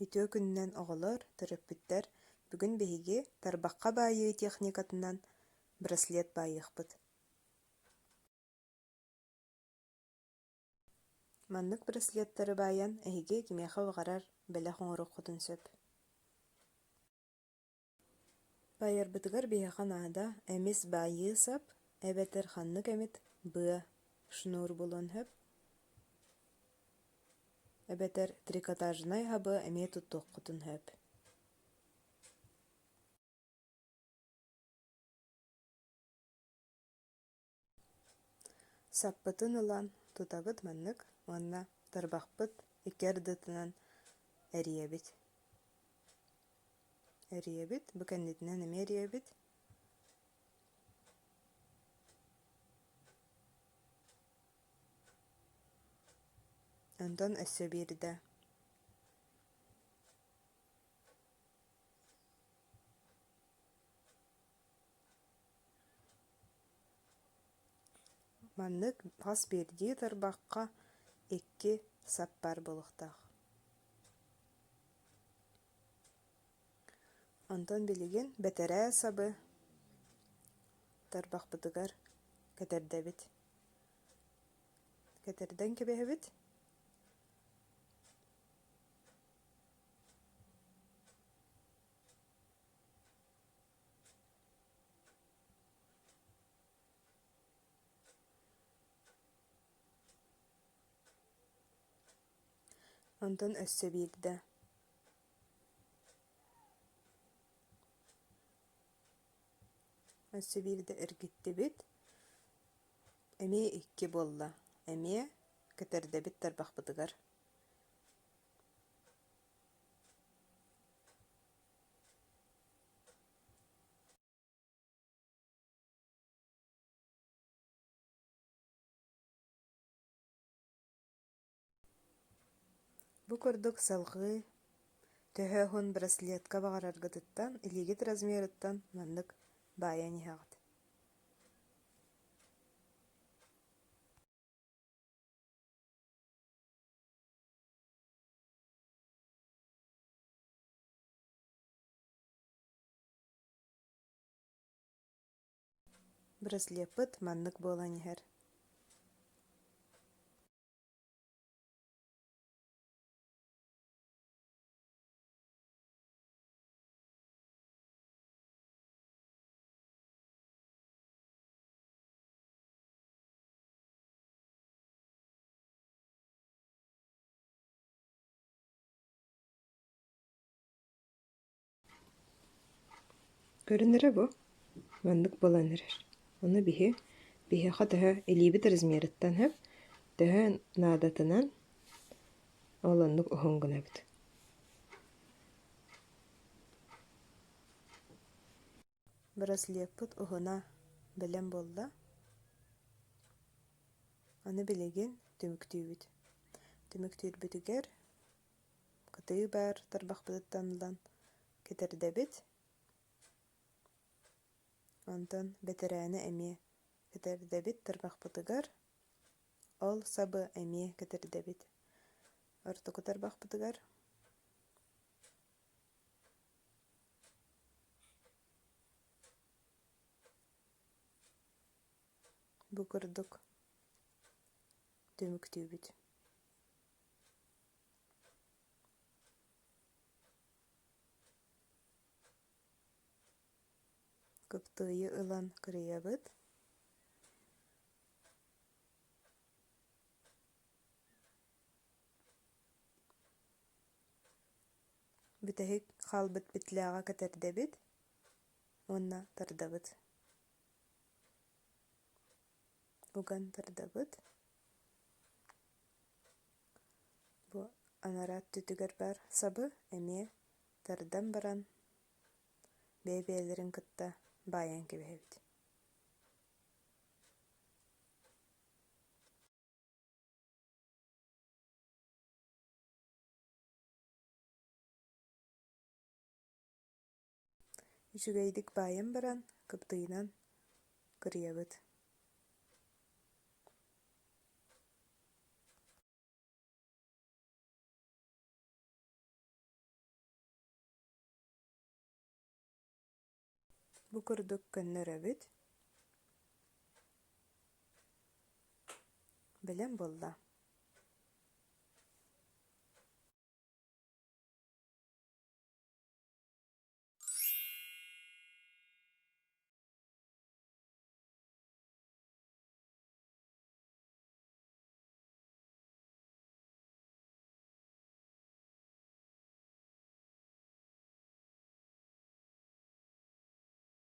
үтүө күннен оҕолор, төрөппүттэр бүгүн биһиги тарбахха баайыы техникатынан браслет баайыахпыт. Маннык браслеттары баайан эһиги кимиэхэ баҕарар бэлэх оҥорук хотун сөп. Баайарбытыгар биһиэхэ наада эмис баайыы сап, эбэтэр ханнык эмит быа шнур булан höp. Эбэтэр трикотажнай хабы эмиэ туттуоххутун höp. Саппытын ылан тутабыт маннык, уонна тарбахпыт икки ардытынан эриэбит. Бу кэннитинэн эми эриэбит. Онтон өссө биирдэ. Маннык хас биирдии тарбахха икки саппар болуктаах. Онтон билигин бэтэрээ сабы тарбахпытыгар кэтэрдэбит. Кэтэрдэн кэбиэбит. Онтон өссө биирдэ. Өссө биирдэ эргиттибит. Эмиэ икки буолла. Эмиэ кэтэрдэбит тарбахпытыгар. Бу курдук салгыы төһө хун браслетка баҕараргытыттан илиигит размерыттан маннык баайан иһэҕит. Браслетпыт маннык буолан иһэр. Көрүнөрө бу? Маннык буолан эрэр. Ону биһиэхэ төһө илиибит размерыттан höp, төһө наадатынан олоннук уһуҥҥунабыт. Браслетпыт уһуна бэлэн буолла. Ону билигин түмүктүүбүт. Түмүктүүрбүтүгэр кытыы баар тарбахпытыттан ылан кэтэрдэбит. Онтон бэтэрээни эмиэ кэтэрдэбит тарбахпытыгар, ол сабы эмиэ кэтэрдэбит ортуку тарбахпытыгар. Бу курдук түмүктүүбүт. Кыптыйы ылан кырыйабыт. Бүтэһик хаалбыт битлээҕэ кэтэрдэбит, уонна тардабыт. Уган тардабыт. Бу анараат түтүгэр баар сабы эмиэ тардан баран бэйэ-бэйэлэрин кытта баайан кэбиһэбит. Үчүгэйдик баайан баран кыптыйынан кырыйабыт. Bu kurduk könнөрөбүт. Билем булла.